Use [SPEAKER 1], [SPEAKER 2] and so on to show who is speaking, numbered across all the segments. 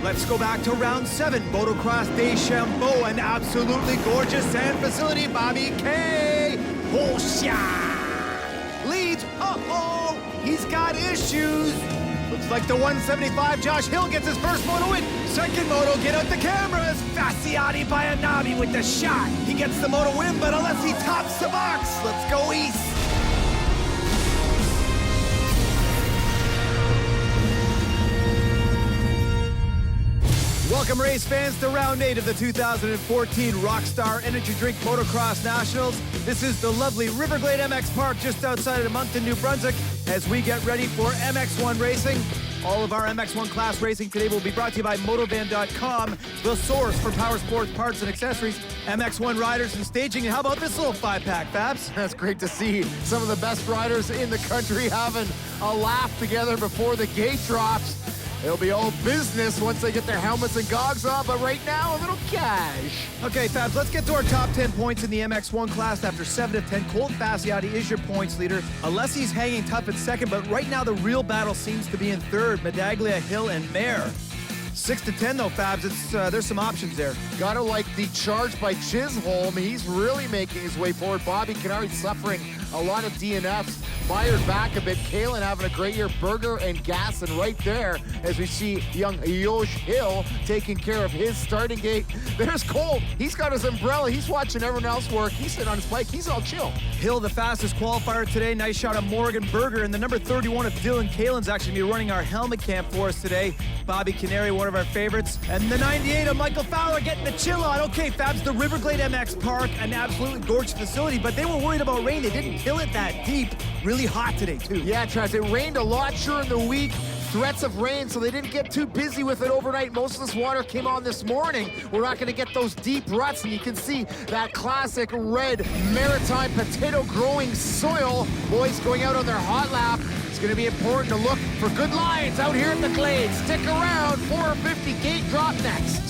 [SPEAKER 1] Let's go back to round 7, Motocross Deschambault, an absolutely gorgeous sand facility. Bobby K. Bullshit! Leads, uh-oh, he's got issues. Looks like the 175, Josh Hill gets his first moto win. Second moto, get out the cameras. Fasciati by Anabi with the shot. He gets the moto win, but unless he tops the box, let's go east. Welcome, race fans, to round 8 of the 2014 Rockstar Energy Drink Motocross Nationals. This is the lovely Glade MX Park just outside of Moncton, New Brunswick, as we get ready for MX1 racing. All of our MX1 class racing today will be brought to you by Motovan.com, the source for power sports parts and accessories, MX1 riders and staging. And how about this little 5-pack, Fabs?
[SPEAKER 2] That's great to see some of the best riders in the country having a laugh together before the gate drops. It'll be all business once they get their helmets and gogs on, but right now, a little cash.
[SPEAKER 1] Okay, Fabs, let's get to our top 10 points in the MX1 class. After 7 of 10, Colt Fasciati is your points leader. Alessi's hanging tough in second, but right now the real battle seems to be in third. Medaglia, Hill, and Mayer. 6 to 10 though, Fabs, there's some options there.
[SPEAKER 2] Gotta like the charge by Chisholm. He's really making his way forward. Bobby Cannari suffering a lot of DNFs. Myers back a bit. Kalen having a great year. Berger and Gasson right there as we see young Josh Hill taking care of his starting gate. There's Cole. He's got his umbrella. He's watching everyone else work. He's sitting on his bike. He's all chill.
[SPEAKER 1] Hill, the fastest qualifier today. Nice shot of Morgan Berger. And the number 31 of Dylan Kalen's actually going to be running our helmet camp for us today. Bobby Canary, one of our favorites. And the 98 of Michael Fowler getting the chill on. Okay, Fabs, the Glade MX Park, an absolutely gorgeous facility, but they were worried about rain. They didn't kill it that deep. Really hot today, too.
[SPEAKER 2] Yeah, Travis, it rained a lot during the week. Threats of rain, so they didn't get too busy with it overnight. Most of this water came on this morning. We're not going to get those deep ruts, and you can see that classic red maritime potato-growing soil. Boys going out on their hot lap. It's going to be important to look for good lines out here at the Glade. Stick around, 450 gate drop next.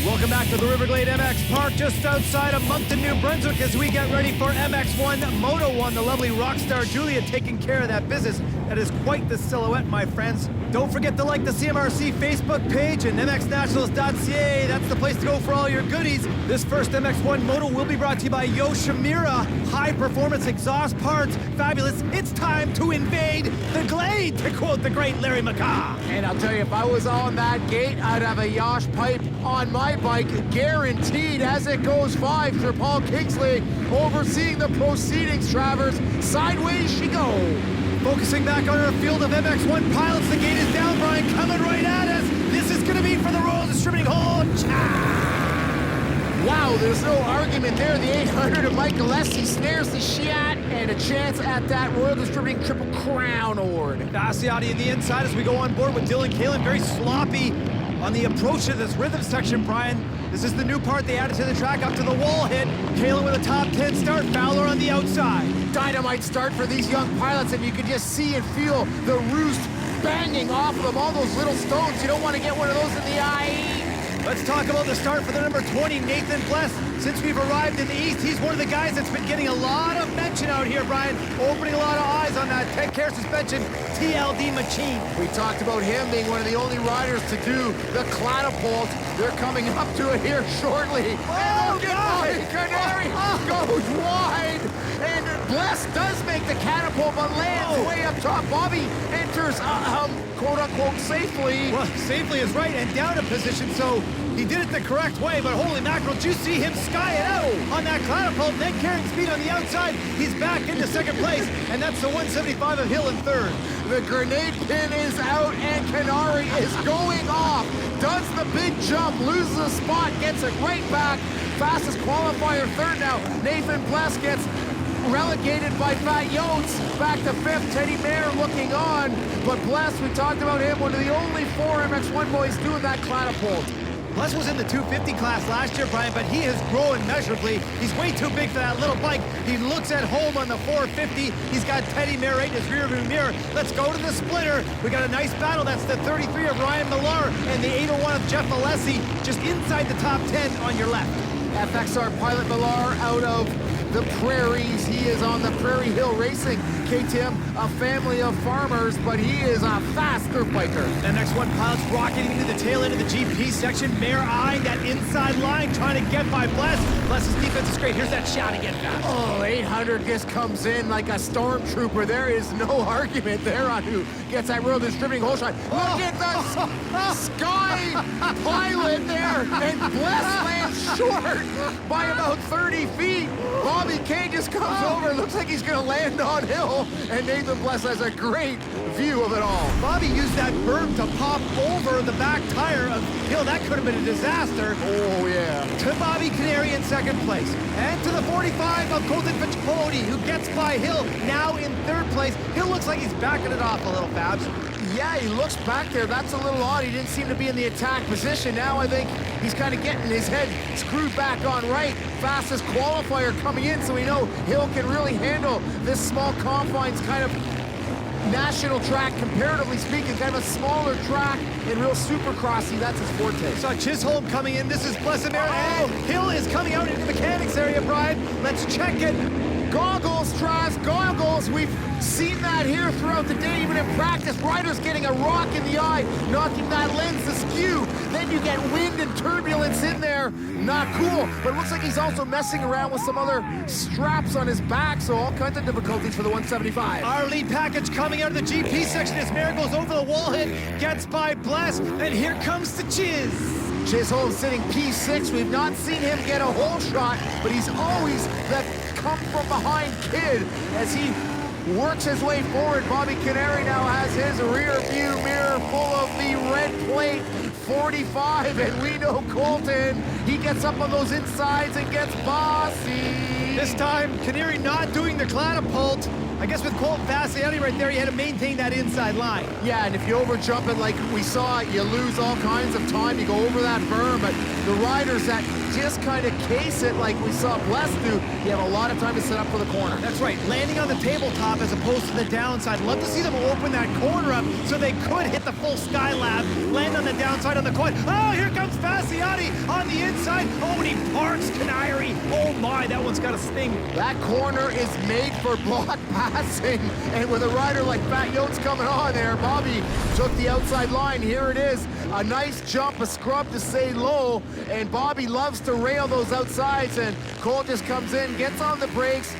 [SPEAKER 1] Welcome back to the Glade MX Park just outside of Moncton, New Brunswick, as we get ready for MX1 Moto 1. The lovely Rockstar Julia taking care of that business. That is quite the silhouette, my friends. Don't forget to like the CMRC Facebook page and MXNationals.ca. That's the place to go for all your goodies. This first MX1 Moto will be brought to you by Yoshimura, high-performance exhaust parts. Fabulous. It's time to invade the Glade, to quote the great Larry McCaw.
[SPEAKER 2] And I'll tell you, if I was on that gate, I'd have a Yosh pipe on my bike, guaranteed. As it goes 5 for Paul Kingsley, overseeing the proceedings. Travers, sideways she go.
[SPEAKER 1] Focusing back on our field of MX1 pilots, the gate is down, Brian, coming right at us. This is going to be for the Royal Distributing Hall.
[SPEAKER 2] Wow, there's no argument there. The 800 of Mike Alessi snares the shot, and a chance at that Royal Distributing Triple Crown Award.
[SPEAKER 1] Fasciati in the inside as we go on board with Dylan Kalen, very sloppy on the approach to this rhythm section, Brian. This is the new part they added to the track, up to the wall hit. Kalen with a top 10 start, Fowler on the outside.
[SPEAKER 2] Dynamite start for these young pilots, and you can just see and feel the roost banging off of them. All those little stones, you don't want to get one of those in the eye.
[SPEAKER 1] Let's talk about the start for the number 20, Nathan Bless. Since we've arrived in the East, he's one of the guys that's been getting a lot of mention out here, Brian. Opening a lot of eyes on that 10-care suspension TLD machine.
[SPEAKER 2] We talked about him being one of the only riders to do the catapult. They're coming up to it here shortly.
[SPEAKER 1] Oh, God!
[SPEAKER 2] Canary goes wide. And Bless does make the catapult, but lands way up top. Bobby enters, quote-unquote, safely.
[SPEAKER 1] Well, safely is right, and down a position, so he did it the correct way, but holy mackerel, did you see him sky it out on that catapult, then carrying speed on the outside? He's back into second place, and that's the 175 of Hill in third.
[SPEAKER 2] The grenade pin is out, and Canary is going off. Does the big jump, loses a spot, gets it right back. Fastest qualifier third now. Nathan Bless gets relegated by Fat Yotes back to fifth. Teddy Mayer looking on, but Bless, we talked about him, one of the only 4 MX1 boys doing that catapult.
[SPEAKER 1] Bless was in the 250 class last year, Brian, but he has grown measurably. He's way too big for that little bike. He looks at home on the 450. He's got Teddy Mayer right in his rearview mirror. Let's go to the splitter. We got a nice battle. That's the 33 of Ryan Millar and the 801 of Jeff Alessi, just inside the top 10 on your left.
[SPEAKER 2] FXR pilot Millar out of the prairies. He is on the Prairie Hill Racing, KTM, a family of farmers, but he is a fast dirt biker.
[SPEAKER 1] MX1 pilots rocketing into the tail end of the GP section. Mayer eyeing that inside line, trying to get by Bless. Bless's defense is great. Here's that shot again.
[SPEAKER 2] Oh, 800 just comes in like a stormtrooper. There is no argument there on who gets that real distributing hole shot. Look at the Sky Pilot there, and Bless lands short by about 30 feet. Bobby K just comes over. Looks like he's going to land on Hill, and Nathan Bless has a great view of it all.
[SPEAKER 1] Bobby used that berm to pop over the back tire of Hill. That could have been a disaster.
[SPEAKER 2] Oh, yeah.
[SPEAKER 1] To Bobby Canary in second place. And to the 45 of Colton Fittipaldi, who gets by Hill, now in third place. Hill looks like he's backing it off a little, Fabs.
[SPEAKER 2] Yeah, he looks back there. That's a little odd. He didn't seem to be in the attack position. Now I think he's kind of getting his head screwed back on right. Fastest qualifier coming in, so we know Hill can really handle this small confines kind of national track, comparatively speaking, kind of a smaller track and real supercrossy. That's his forte.
[SPEAKER 1] Saw Chisholm coming in. This is Bless Mayer. And Hill is coming out into the mechanics area, Brian. Let's check it.
[SPEAKER 2] Goggles, Traz, goggles. We've seen that here throughout the day, even in practice. Riders getting a rock in the eye, knocking that lens askew. Then you get wind and turbulence in there. Not cool. But it looks like he's also messing around with some other straps on his back, so all kinds of difficulties for the 175.
[SPEAKER 1] Our lead package coming out of the GP section as Mayer goes over the wall hit, gets by Bless, and here comes the Chiz.
[SPEAKER 2] Chisholm sitting P6. We've not seen him get a hole shot, but he's always that come from behind kid as he works his way forward. Bobby Canary now has his rear view mirror full of the red plate 45, and we know Colton, he gets up on those insides and gets bossy.
[SPEAKER 1] This time, Canary not doing the catapult. I guess with Colton Fassiani right there, you had to maintain that inside line.
[SPEAKER 2] Yeah, and if you overjump it like we saw, you lose all kinds of time. You go over that berm, but the riders that just kind of case it like we saw Bless do, you have a lot of time to set up for the corner.
[SPEAKER 1] That's right, landing on the tabletop as opposed to the downside. Love to see them open that corner up so they could hit the full Skylab, land on the downside on the quad. Oh, here comes Fassiani on the inside. Oh, and he parks Canary. Oh my, that one's got a sting.
[SPEAKER 2] That corner is made for block passing, and with a rider like Fat Yotes coming on there, Bobby took the outside line. Here it is, a nice jump, a scrub to stay low, and Bobby loves to rail those outsides, and Cole just comes in, gets on the brakes,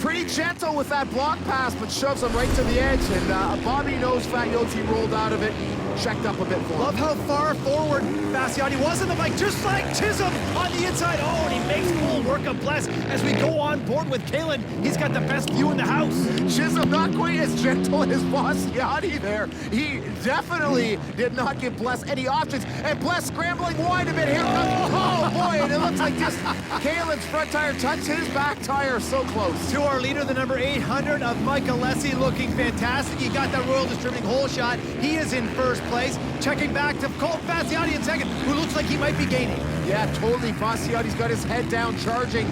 [SPEAKER 2] pretty gentle with that block pass, but shoves him right to the edge, and Bobby knows Fat Yotes, he rolled out of it, checked up a bit for him.
[SPEAKER 1] Love how far forward Fassiani was in the bike, just like Chisholm on the inside. Oh, and he makes full work of Bless as we go on board with Kalen. He's got the best view in the house.
[SPEAKER 2] Chisholm not quite as gentle as Fassiani there. He definitely did not give Bless any options, and Bless scrambling wide a bit. Here comes, oh boy, and it looks like just Kalen's front tire touched his back tire, so close.
[SPEAKER 1] To our leader, the number 800 of Mike Alessi, looking fantastic. He got that Royal Distributing hole shot. He is in first place. Checking back to Colton Fassiani in second, who looks like he might be gaining.
[SPEAKER 2] Yeah, totally. Fassiani's got his head down, charging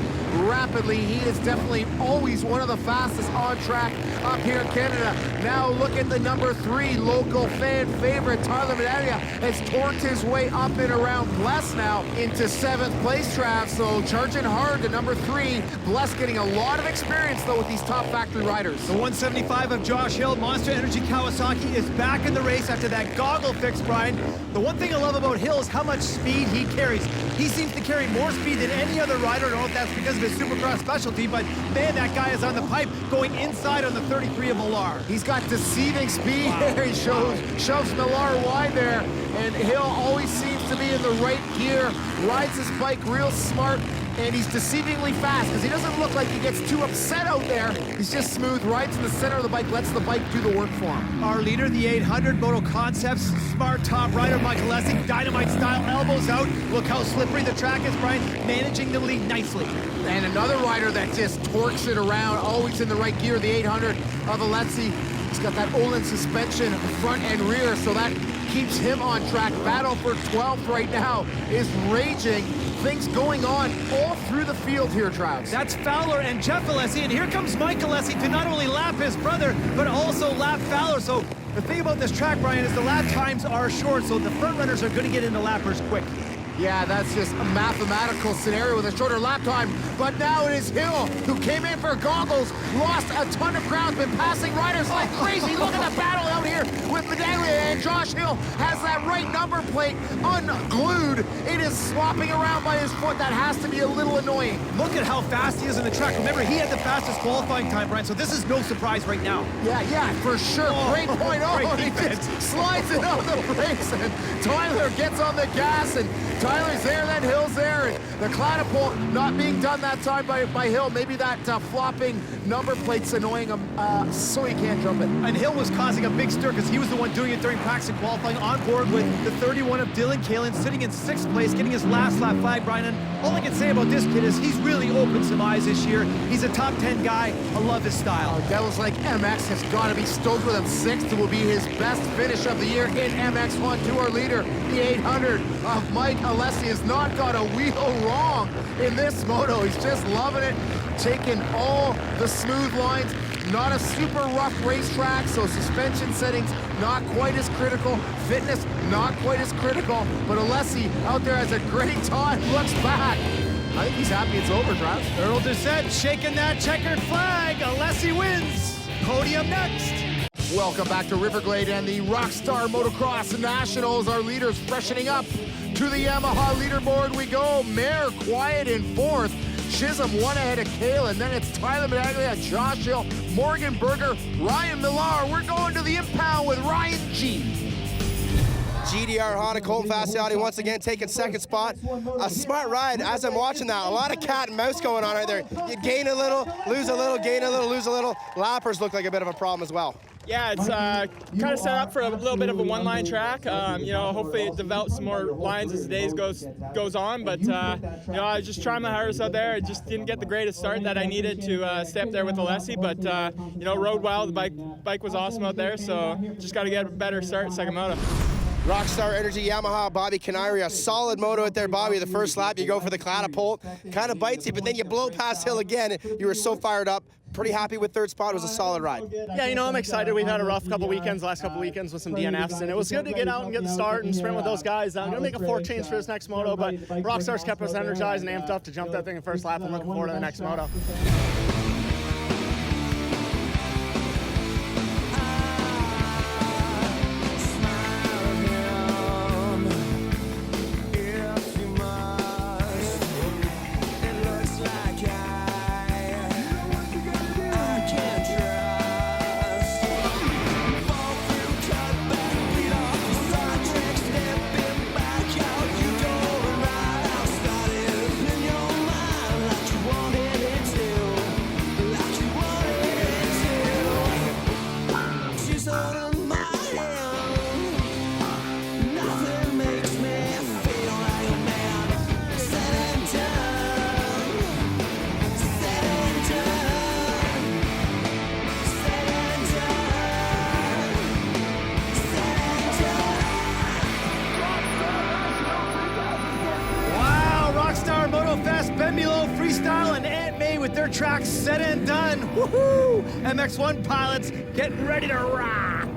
[SPEAKER 2] rapidly. He is definitely always one of the fastest on track up here in Canada. Now look at the number 3 local fan favorite, Tyler Medaglia, has torqued his way up and around Bless now into 7th place, Trav. So charging hard to number 3. Bless getting a lot of experience though with these top factory riders.
[SPEAKER 1] The 175 of Josh Hill, Monster Energy Kawasaki, is back in the race after that goggle fix, Brian. The one thing I love about Hill is how much speed he carries. He seems to carry more speed than any other rider. I don't know if that's because of his Supercross specialty, but man, that guy is on the pipe going inside on the 33 of Millar.
[SPEAKER 2] He's got deceiving speed there. He shoves Millar wide there, and Hill always seems to be in the right gear, rides his bike real smart, and he's deceivingly fast because he doesn't look like he gets too upset out there. He's just smooth, rides in the center of the bike, lets the bike do the work for him.
[SPEAKER 1] Our leader, the 800 Moto Concepts, smart top rider, Michael Lessing, dynamite style, elbows out. Look how slippery the track is, Brian, managing the lead nicely.
[SPEAKER 2] And another rider that just torques it around, always in the right gear, the 800 of Alessi. He's got that Olin suspension front and rear, so that keeps him on track. Battle for 12th right now is raging. Things going on all through the field here, Travis.
[SPEAKER 1] That's Fowler and Jeff Alessi, and here comes Mike Alessi to not only lap his brother, but also lap Fowler. So the thing about this track, Brian, is the lap times are short, so the front runners are going to get into lappers quick.
[SPEAKER 2] Yeah, that's just a mathematical scenario with a shorter lap time. But now it is Hill who came in for goggles, lost a ton of ground, been passing riders like crazy. Look at the battle out here with Medaglia, and Josh Hill has that right number plate unglued. It is slopping around by his foot. That has to be a little annoying.
[SPEAKER 1] Look at how fast he is in the track. Remember, he had the fastest qualifying time, Brian, so this is no surprise right now.
[SPEAKER 2] Yeah, for sure. Great point. Oh, he just slides it on the brakes, and Tyler gets on the gas, and Tyler's there, then Hill's there, and the catapult not being done that time by Hill. Maybe that flopping number plate's annoying him, so he can't jump it.
[SPEAKER 1] And Hill was causing a big stir because he was the one doing it during practice and qualifying, on board with the 31 of Dylan Kalin, sitting in 6th place, getting his last lap flag, Brian. And all I can say about this kid is he's really opened some eyes this year. He's a top 10 guy. I love his style.
[SPEAKER 2] Devils like MX has got to be stoked with him. 6th will be his best finish of the year in MX1. To our leader, the 800 of Mike Alessi has not got a wheel wrong in this moto. He's just loving it, taking all the smooth lines. Not a super rough racetrack, so suspension settings not quite as critical. Fitness not quite as critical, but Alessi out there has a great time. Looks back. I think he's happy it's over, Travis.
[SPEAKER 1] Earl Doucette shaking that checkered flag. Alessi wins. Podium next.
[SPEAKER 2] Welcome back to Riverglade and the Rockstar Motocross Nationals. Our leaders freshening up. To the Yamaha leaderboard we go. Mare quiet in 4th. Chisholm one ahead of Kalin. Then it's Tyler Medaglia, Josh Hill, Morgan Berger, Ryan Millar. We're going to the impound with Ryan G.
[SPEAKER 3] GDR Honda Colt Fast Audi once again taking 2nd spot. A smart ride as I'm watching that. A lot of cat and mouse going on right there. You gain a little, lose a little, gain a little, lose a little. Lappers look like a bit of a problem as well.
[SPEAKER 4] Yeah, it's kind of set up for a little bit of a one-line track. You know, hopefully it develops some more lines as the days goes on. But you know, I was just trying my hardest out there. I just didn't get the greatest start that I needed to stay up there with Alessi. But you know, rode well. The bike was awesome out there. So just got to get a better start in 2nd moto.
[SPEAKER 3] Rockstar Energy Yamaha, Bobby Canary, a solid moto out there, Bobby. The first lap, you go for the catapult, kind of bites you, but then you blow past Hill again. You were so fired up. Pretty happy with 3rd spot. It was a solid ride.
[SPEAKER 5] Yeah, you know, I'm excited. We've had a rough couple weekends, last couple weekends with some DNFs, and it was good to get out and get the start and sprint with those guys. I'm going to make a 4 change for this next moto, but Rockstar's kept us energized and amped up to jump that thing in 1st lap. I'm looking forward to the next moto.
[SPEAKER 1] Freestyle and Aunt May with their tracks set and done. Woohoo! MX1 pilots getting ready to rock.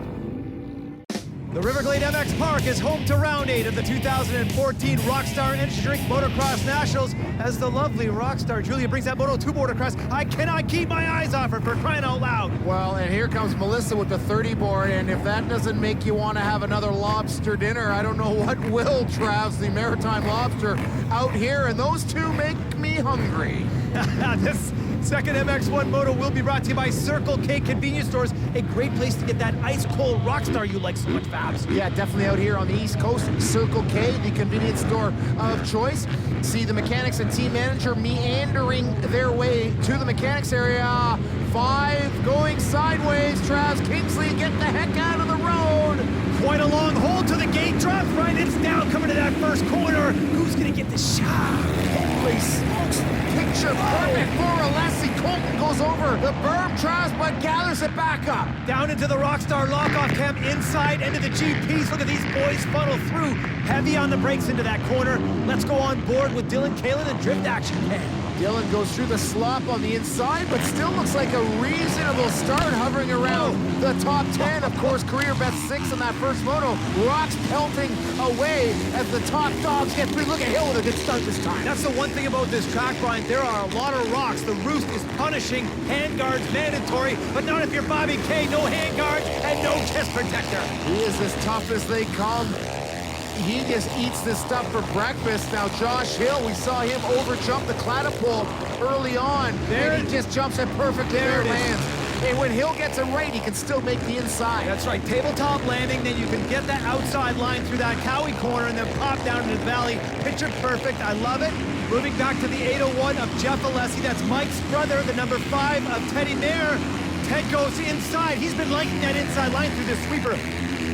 [SPEAKER 1] The Riverglade MX Park is home to round 8 of the 2014 Rockstar Energy Drink Motocross Nationals as the lovely Rockstar Julia brings that Moto 2 board across. I cannot keep my eyes off her, for crying out loud.
[SPEAKER 2] Well, and here comes Melissa with the 30 board, and if that doesn't make you want to have another lobster dinner, I don't know what will, Travs, the Maritime Lobster out here, and those two make me hungry.
[SPEAKER 1] This second MX1 Moto will be brought to you by Circle K Convenience Stores, a great place to get that ice-cold Rockstar you like so much, Fabs.
[SPEAKER 2] Yeah, definitely out here on the East Coast. Circle K, the convenience store of choice. See the mechanics and team manager meandering their way to the mechanics area. 5 going sideways. Travs Kingsley, get the heck out of the road.
[SPEAKER 1] Quite a long hold to the gate drop. Right, it's down coming to that first corner. Who's going to get the shot?
[SPEAKER 2] Holy smokes. Picture perfect for Alessi. Colton goes over the berm, Travs, but gathers it back up.
[SPEAKER 1] Down into the Rockstar lock-off cam, inside into the GPs. Look at these boys funnel through. Heavy on the brakes into that corner. Let's go on board with Dylan Kalin and Drift Action Ken.
[SPEAKER 2] Dylan goes through the slop on the inside, but still looks like a reasonable start, hovering around the top 10. Of course, career best 6 in that first moto. Rocks pelting away as the top dogs get through. Look at Hill with a good start this time.
[SPEAKER 1] That's the one thing about this track, Brian. There are a lot of rocks. The roost is punishing. Handguards mandatory, but not if you're Bobby K. No handguards and no chest protector.
[SPEAKER 2] He is as tough as they come. He just eats this stuff for breakfast. Now Josh Hill, we saw him overjump the catapult early on. And he just jumps it perfectly where it lands. And when Hill gets it right, he can still make the inside.
[SPEAKER 1] That's right, tabletop landing, then you can get that outside line through that Cowie corner and then pop down into the valley. Picture perfect, I love it. Moving back to the 801 of Jeff Alessi, that's Mike's brother, the number 5 of Teddy Mayer. Ted goes inside, he's been liking that inside line through the sweeper.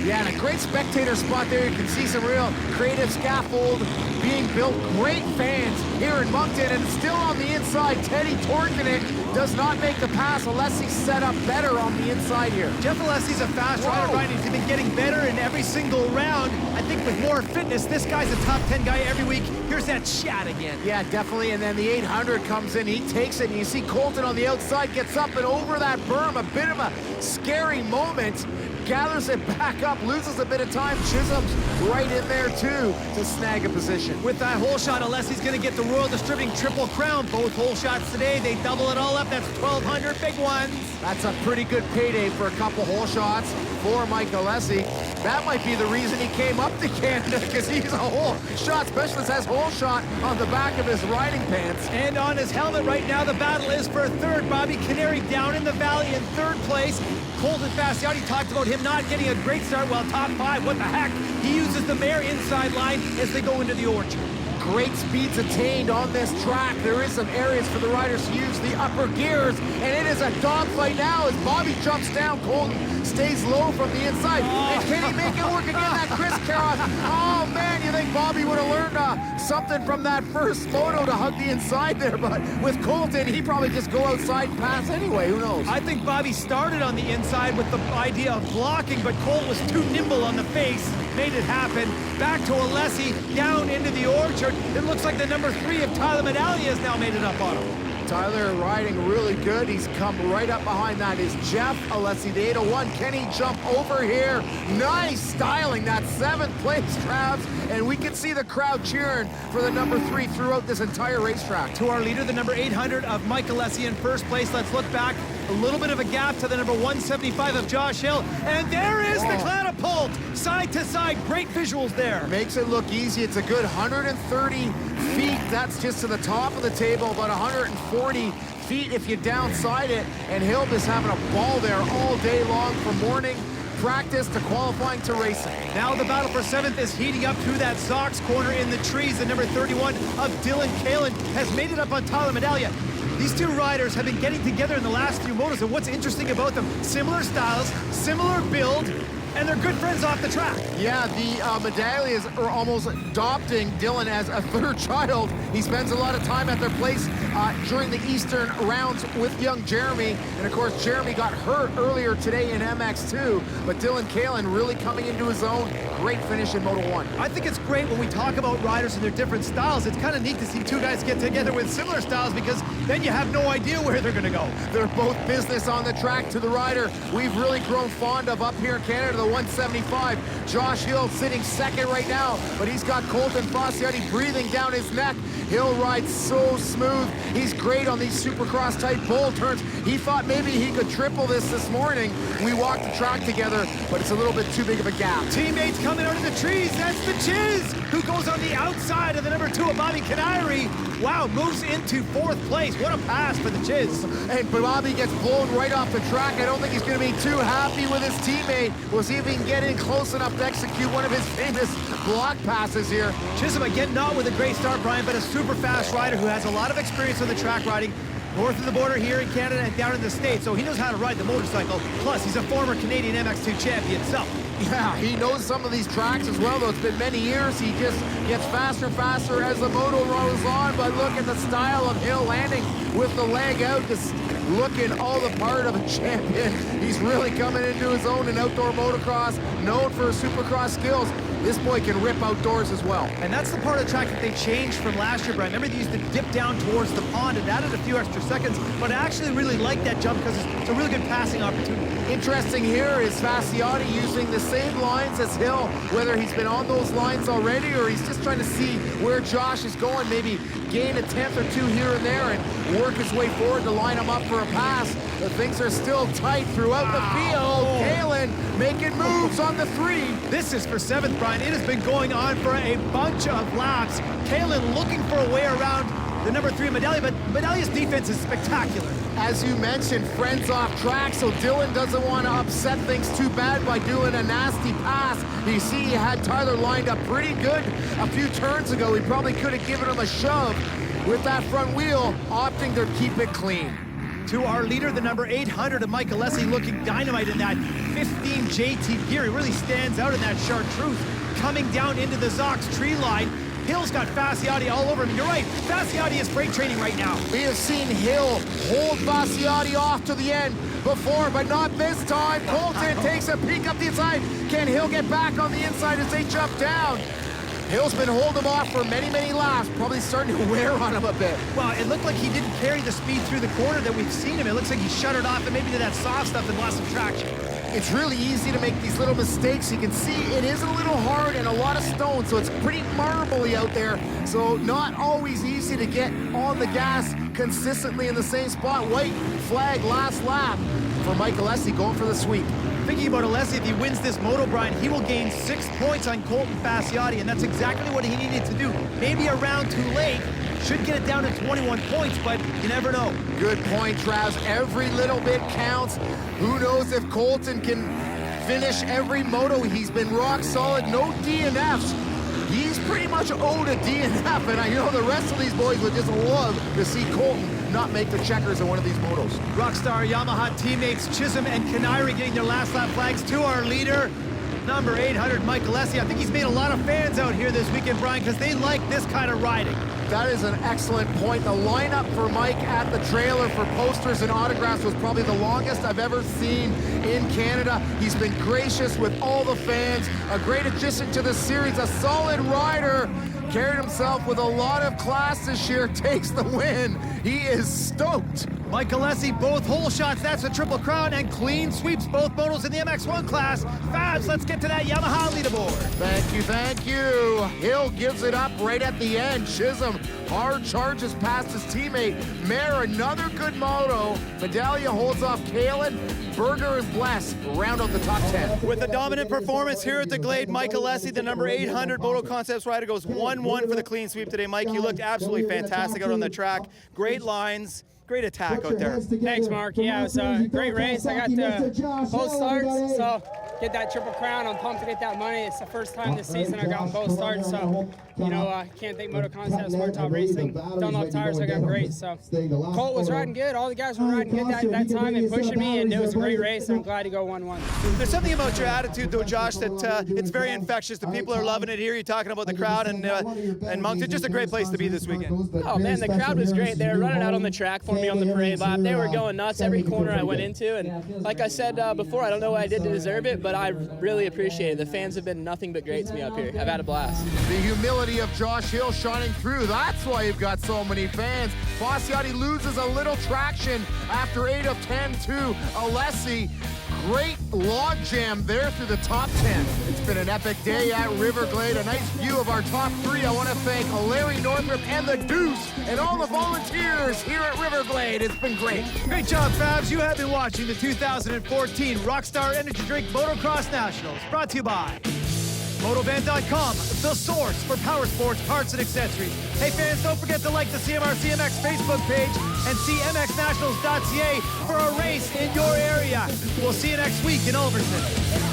[SPEAKER 2] Yeah, and a great spectator spot there. You can see some real creative scaffold being built. Great fans here in Moncton, and still on the inside. Teddy torquing it, does not make the pass. Alessi set up better on the inside here.
[SPEAKER 1] Jeff Alessi's a fast rider, Brian. He's been getting better in every single round. I think with more fitness, this guy's a top 10 guy every week. Here's that shot again.
[SPEAKER 2] Yeah, definitely, and then the 800 comes in. He takes it, and you see Colton on the outside, gets up and over that berm. A bit of a scary moment. Gathers it back up, loses a bit of time. Chisholm's right in there too to snag a position.
[SPEAKER 1] With that hole shot, Alessi's going to get the Royal Distributing Triple Crown. Both hole shots today, they double it all up. That's 1,200 big ones.
[SPEAKER 2] That's a pretty good payday for a couple hole shots for Mike Alessi. That might be the reason he came up to Canada, because he's a hole shot specialist, has hole shot on the back of his riding pants.
[SPEAKER 1] And on his helmet right now, the battle is for third. Bobby Canary down in the valley in third place. Colton Fasciotti talked about him not getting a great start. Well, top 5, what the heck? He uses the Mayer inside line as they go into the orchard.
[SPEAKER 2] Great speeds attained on this track. There is some areas for the riders to use the upper gears, and it is a dogfight now as Bobby jumps down. Colton stays low from the inside. And can he make it work again? That crisscross. Oh man, you think Bobby would have learned something from that first moto to hug the inside there, but with Colton, he probably just go outside and pass anyway. Who knows?
[SPEAKER 1] I think Bobby started on the inside with the idea of blocking, but Colt was too nimble on the face, made it happen. Back to Alessi, down into the orchard. It looks like the number 3 of Tyler Medaglia has now made it up on him.
[SPEAKER 2] Tyler riding really good. He's come right up behind that is Jeff Alessi, the 801. Can he jump over here? Nice styling, that 7th place, Travs. And we can see the crowd cheering for the number 3 throughout this entire racetrack.
[SPEAKER 1] To our leader, the number 800 of Mike Alessi in first place. Let's look back. A little bit of a gap to the number 175 of Josh Hill. And there is the catapult. Side to side, great visuals there.
[SPEAKER 2] Makes it look easy. It's a good 130 feet. That's just to the top of the table, about 140 feet if you downside it. And Hill is having a ball there all day long from morning practice to qualifying to racing.
[SPEAKER 1] Now the battle for 7th is heating up through that Sox corner in the trees. The number 31 of Dylan Kalin has made it up on Tyler Medaglia. These two riders have been getting together in the last few motos, and what's interesting about them, similar styles, similar build, and they're good friends off the track.
[SPEAKER 2] Yeah, the Medaglias are almost adopting Dylan as a third child. He spends a lot of time at their place during the Eastern rounds with young Jeremy. And of course, Jeremy got hurt earlier today in MX2, but Dylan Kalin really coming into his own. Great finish in Moto 1.
[SPEAKER 1] I think it's great when we talk about riders and their different styles. It's kind of neat to see two guys get together with similar styles, because then you have no idea where they're going to go.
[SPEAKER 2] They're both business on the track. To the rider we've really grown fond of up here in Canada, the 175. Josh Hill sitting second right now, but he's got Colton Fasciotti breathing down his neck. Hill rides so smooth. He's great on these Supercross type bowl turns. He thought maybe he could triple this morning. We walked the track together, but it's a little bit too big of a gap.
[SPEAKER 1] Teammates coming out of the trees. That's the Chiz, who goes on the outside of the number 2 of Bobby Canary. Wow, moves into 4th place. What a pass for the Chiz.
[SPEAKER 2] And Bobby gets blown right off the track. I don't think he's going to be too happy with his teammate. We'll see if he can get in close enough to execute one of his famous block passes here.
[SPEAKER 1] Chisholm again, not with a great start, Brian, but a super fast rider who has a lot of experience on the track riding. North of the border here in Canada and down in the States, so he knows how to ride the motorcycle. Plus, he's a former Canadian MX2 champion himself.
[SPEAKER 2] Yeah, he knows some of these tracks as well, though. It's been many years. He just gets faster and faster as the moto rolls on, but look at the style of Hill landing with the leg out, just looking all the part of a champion. He's really coming into his own in outdoor motocross, known for his supercross skills. this boy can rip outdoors as well.
[SPEAKER 1] And that's the part of the track that they changed from last year, Brian. Remember, they used to dip down towards the pond and added a few extra seconds, but I actually really like that jump because it's a really good passing opportunity.
[SPEAKER 2] Interesting here is Fasciotti using the same lines as Hill, whether he's been on those lines already or he's just trying to see where Josh is going, maybe gain a tenth or two here and there and work his way forward to line him up for a pass. But things are still tight throughout the field. Kalen making moves on the 3.
[SPEAKER 1] This is for 7th, Brian. It has been going on for a bunch of laps. Kalen looking for a way around the number 3 Medallia, but Medallia's defense is spectacular.
[SPEAKER 2] As you mentioned, friends off track, so Dylan doesn't want to upset things too bad by doing a nasty pass. You see he had Tyler lined up pretty good a few turns ago. He probably could have given him a shove with that front wheel, opting to keep it clean.
[SPEAKER 1] To our leader, the number 800 of Mike Alessi, looking dynamite in that 15 JT gear. He really stands out in that chartreuse, coming down into the Zox tree line. Hill's got Fasciotti all over him. You're right, Fasciotti is freight training right now.
[SPEAKER 2] We have seen Hill hold Fasciotti off to the end before, but not this time. Colton takes a peek up the inside. Can Hill get back on the inside as they jump down? Hill's been holding him off for many, many laps, probably starting to wear on him a bit.
[SPEAKER 1] Well, it looked like he didn't carry the speed through the corner that we've seen him. It looks like he shuttered off and maybe did that soft stuff and lost some traction.
[SPEAKER 2] It's really easy to make these little mistakes. You can see it is a little hard and a lot of stones, so it's pretty marbly out there. So not always easy to get on the gas consistently in the same spot. White flag last lap for Mike Alessi going for the sweep.
[SPEAKER 1] Thinking about Alessi, if he wins this moto, Brian, he will gain 6 points on Colton Fasciotti, and that's exactly what he needed to do. Maybe a round too late. Should get it down to 21 points, but you never know.
[SPEAKER 2] Good point, Travs. Every little bit counts. Who knows if Colton can finish every moto. He's been rock solid, no DNFs. He's pretty much owed a DNF, and I know the rest of these boys would just love to see Colton not make the checkers in one of these motos.
[SPEAKER 1] Rockstar Yamaha teammates Chisholm and Canary getting their last lap flags. To our leader, number 800, Mike Alessi. I think he's made a lot of fans out here this weekend, Brian, because they like this kind of riding.
[SPEAKER 2] That is an excellent point. The lineup for Mike at the trailer for posters and autographs was probably the longest I've ever seen in Canada. He's been gracious with all the fans, a great addition to the series, a solid rider. Carried himself with a lot of class this year, takes the win. He is stoked.
[SPEAKER 1] Mike Alessi, both hole shots, that's a triple crown, and clean sweeps both motos in the MX1 class. Fabs, let's get to that Yamaha leaderboard.
[SPEAKER 2] Thank you, thank you. Hill gives it up right at the end. Chisholm hard charges past his teammate. Mayer, another good moto. Medallia holds off Kalen. Berger and Bless round out the top 10.
[SPEAKER 1] With a dominant performance here at the Glade, Mike Alessi, the number 800 Moto Concepts rider, goes 1-1 for the clean sweep today. Mike, you looked absolutely fantastic out on the track. Great lines, great attack out there.
[SPEAKER 6] Thanks, Mark. Yeah, it was a great race. I got both starts, so get that triple crown. I'm pumped to get that money. It's the first time this season I've gotten both starts, so you know, can't thank Moto Concepts, Smart Top Racing. Dunlop tires, I got great. So Colt was riding good. All the guys were riding good that time and pushing me, and it was a great race. And I'm glad to go 1-1.
[SPEAKER 1] There's something about your attitude, though, Josh, that it's very infectious. The people are loving it here. You're talking about the crowd and Moncton. Just a great place to be this weekend.
[SPEAKER 6] Oh man, the crowd was great. They were running out on the track for me on the parade lap. They were going nuts every corner I went into, and like I said before, I don't know what I did to deserve it, but I really appreciate it. The fans have been nothing but great to me up here. I've had a blast.
[SPEAKER 2] The humility of Josh Hill shining through. That's why you've got so many fans. Fasciotti loses a little traction after 8 of 10 to Alessi. Great log jam there through the top 10. It's been an epic day at River Glade. A nice view of our top 3. I want to thank Larry Northrup and the Deuce and all the volunteers here at River Glade. It's been great.
[SPEAKER 1] Great job, Fabs. You have been watching the 2014 Rockstar Energy Drink Motocross Nationals, brought to you by Motovan.com, the source for power sports parts and accessories. Hey fans, don't forget to like the CMRC MX Facebook page and see mxnationals.ca for a race in your area. We'll see you next week in Overton.